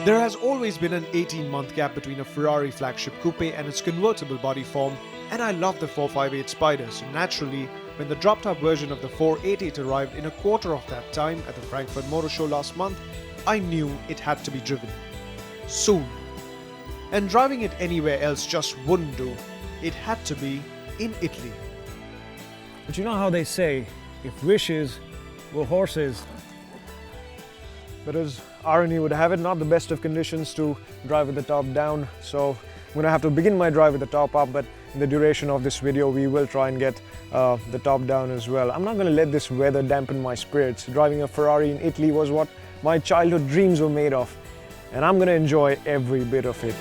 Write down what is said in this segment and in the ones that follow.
There has always been an 18-month gap between a Ferrari flagship coupe and its convertible body form, and I love the 458 Spider, so naturally, when the drop-top version of the 488 arrived in a quarter of that time at the Frankfurt Motor Show last month, I knew it had to be driven. Soon. And driving it anywhere else just wouldn't do. It had to be in Italy. But you know how they say, if wishes were horses. But as irony would have it, not the best of conditions to drive with the top down, so I'm going to have to begin my drive with the top up, but in the duration of this video we will try and get the top down as well. I'm not going to let this weather dampen my spirits. Driving a Ferrari in Italy was what my childhood dreams were made of, and I'm going to enjoy every bit of it.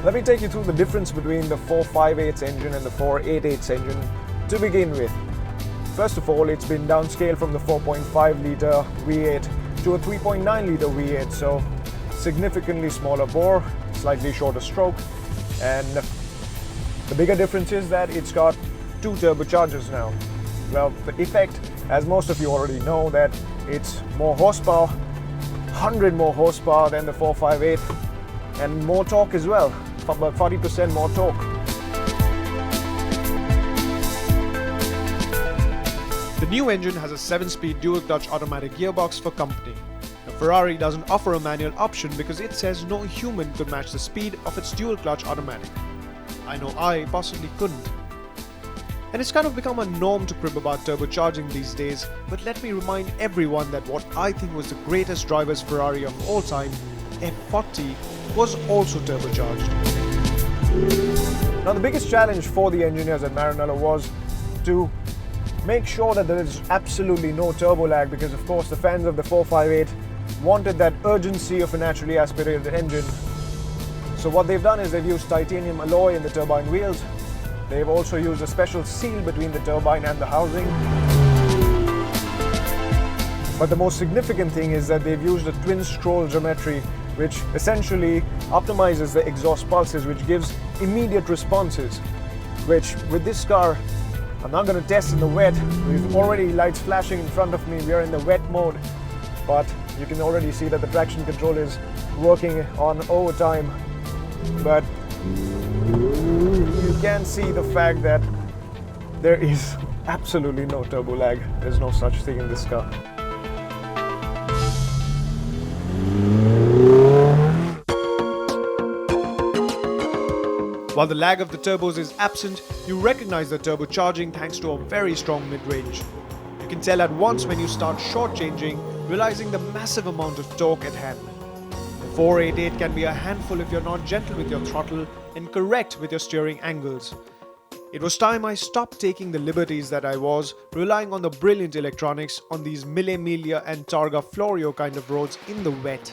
Let me take you through the difference between the 458's engine and the 488's engine to begin with. First of all, it's been downscaled from the 4.5 litre V8 to a 3.9 litre V8, so significantly smaller bore, slightly shorter stroke, and the bigger difference is that it's got two turbochargers now. Well, the effect, as most of you already know, that it's more horsepower, 100 more horsepower than the 458, and more torque as well. About 40% more torque. The new engine has a 7-speed dual-clutch automatic gearbox for company. Now, Ferrari doesn't offer a manual option because it says no human could match the speed of its dual-clutch automatic. I know I possibly couldn't. And it's kind of become a norm to crib about turbocharging these days, but let me remind everyone that what I think was the greatest driver's Ferrari of all time, F40, was also turbocharged. Now the biggest challenge for the engineers at Maranello was to make sure that there is absolutely no turbo lag, because of course the fans of the 458 wanted that urgency of a naturally aspirated engine. So what they've done is they've used titanium alloy in the turbine wheels. They've also used a special seal between the turbine and the housing. But the most significant thing is that they've used a twin scroll geometry, which essentially optimizes the exhaust pulses, which gives immediate responses, which with this car, I'm not going to test in the wet. We've already lights flashing in front of me. We are in the wet mode, but you can already see that the traction control is working on overtime. But you can see the fact that there is absolutely no turbo lag. There's no such thing in this car. While the lag of the turbos is absent, you recognize the turbocharging thanks to a very strong mid-range. You can tell at once when you start short-changing, realizing the massive amount of torque at hand. The 488 can be a handful if you're not gentle with your throttle and correct with your steering angles. It was time I stopped taking the liberties that I was, relying on the brilliant electronics on these Mille Miglia and Targa Florio kind of roads in the wet.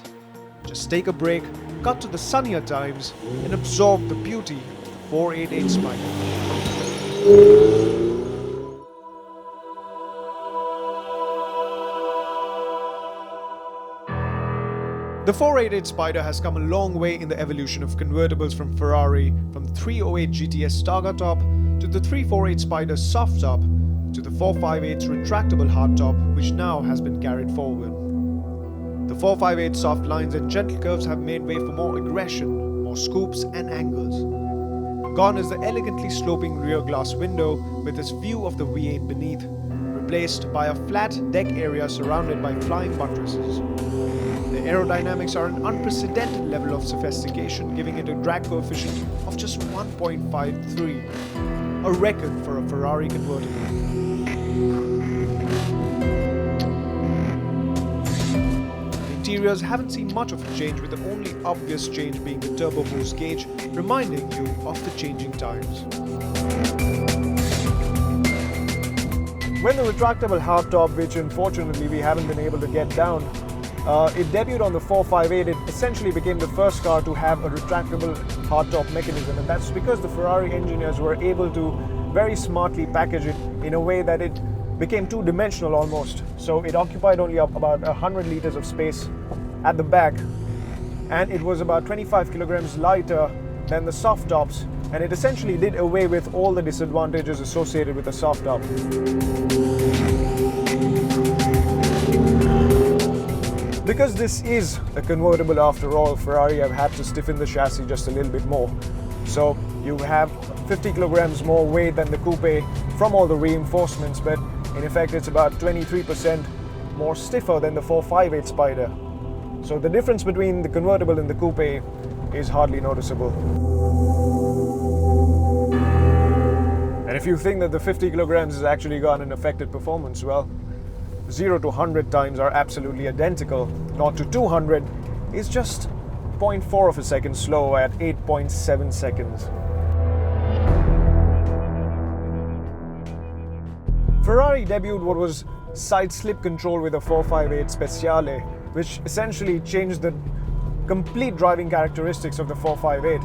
Just take a break, cut to the sunnier times, and absorb the beauty of the 488 Spider. The 488 Spider has come a long way in the evolution of convertibles from Ferrari, from the 308 GTS Targa top to the 348 Spider soft top to the 458's retractable hardtop, which now has been carried forward. The 458 soft lines and gentle curves have made way for more aggression, more scoops and angles. Gone is the elegantly sloping rear glass window with its view of the V8 beneath, replaced by a flat deck area surrounded by flying buttresses. The aerodynamics are an unprecedented level of sophistication, giving it a drag coefficient of just 1.53, a record for a Ferrari convertible. Interiors haven't seen much of a change, with the only obvious change being the turbo boost gauge, reminding you of the changing times. When the retractable hardtop, which unfortunately we haven't been able to get down, it debuted on the 458, it essentially became the first car to have a retractable hardtop mechanism, and that's because the Ferrari engineers were able to very smartly package it in a way that it became two-dimensional almost. So it occupied only about 100 liters of space at the back, and it was about 25 kilograms lighter than the soft tops, and it essentially did away with all the disadvantages associated with the soft top. Because this is a convertible after all, Ferrari have had to stiffen the chassis just a little bit more. So you have 50 kilograms more weight than the coupe from all the reinforcements, but in effect it's about 23% more stiffer than the 458 Spider. So the difference between the convertible and the coupe is hardly noticeable. And if you think that the 50 kilograms has actually got an affected performance, well, 0 to 100 times are absolutely identical. 0 to 200 is just 0.4 of a second slow at 8.7 seconds. Ferrari debuted what was side slip control with a 458 Speciale, which essentially changed the complete driving characteristics of the 458.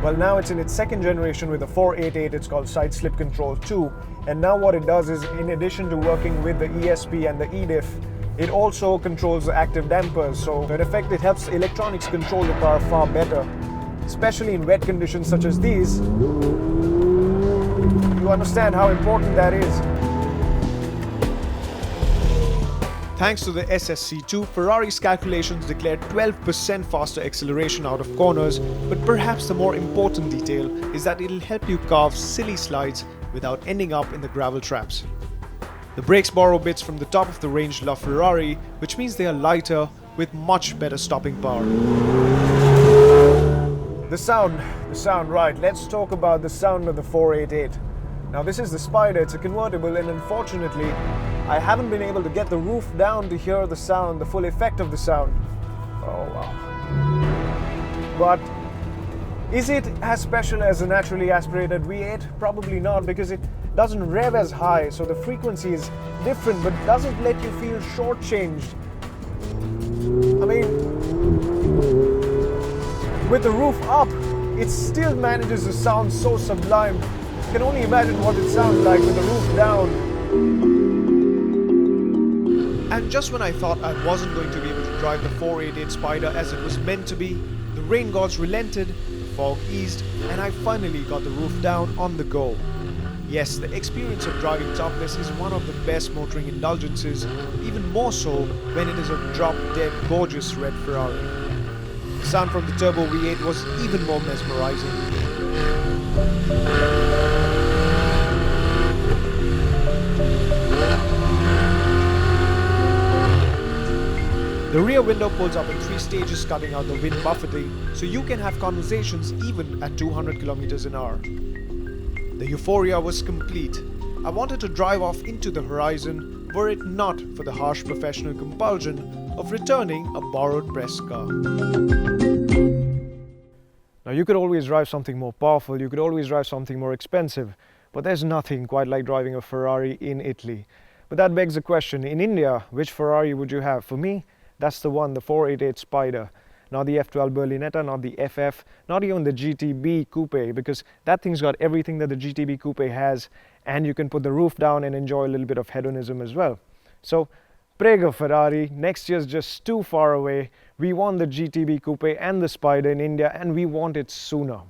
Well, now it's in its second generation with the 488, it's called Side Slip Control 2. And now what it does is, in addition to working with the ESP and the EDIF, it also controls the active dampers. So in effect, it helps the electronics control the car far better, especially in wet conditions such as these. You understand how important that is. Thanks to the SSC2, Ferrari's calculations declared 12% faster acceleration out of corners, but perhaps the more important detail is that it'll help you carve silly slides without ending up in the gravel traps. The brakes borrow bits from the top of the range LaFerrari, which means they are lighter with much better stopping power. The sound, right. Let's talk about the sound of the 488. Now this is the Spider, it's a convertible, and unfortunately I haven't been able to get the roof down to hear the sound, the full effect of the sound. Oh wow. But is it as special as a naturally aspirated V8? Probably not, because it doesn't rev as high, so the frequency is different, but doesn't let you feel shortchanged. I mean, with the roof up, it still manages to sound so sublime. You can only imagine what it sounds like with the roof down. And just when I thought I wasn't going to be able to drive the 488 Spider as it was meant to be, the rain gods relented, the fog eased, and I finally got the roof down on the go. Yes, the experience of driving topless is one of the best motoring indulgences, even more so when it is a drop-dead gorgeous red Ferrari. The sound from the turbo V8 was even more mesmerizing. The rear window pulls up in 3 stages, cutting out the wind buffeting, so you can have conversations even at 200 kilometers an hour. The euphoria was complete. I wanted to drive off into the horizon were it not for the harsh professional compulsion of returning a borrowed press car. Now you could always drive something more powerful, you could always drive something more expensive, but there's nothing quite like driving a Ferrari in Italy. But that begs the question, in India, which Ferrari would you have? For me, that's the one, the 488 Spider. Not the F12 Berlinetta, not the FF, not even the GTB Coupe, because that thing's got everything that the GTB Coupe has, and you can put the roof down and enjoy a little bit of hedonism as well. So, prego Ferrari, next year's just too far away. We want the GTB Coupe and the Spider in India, and we want it sooner.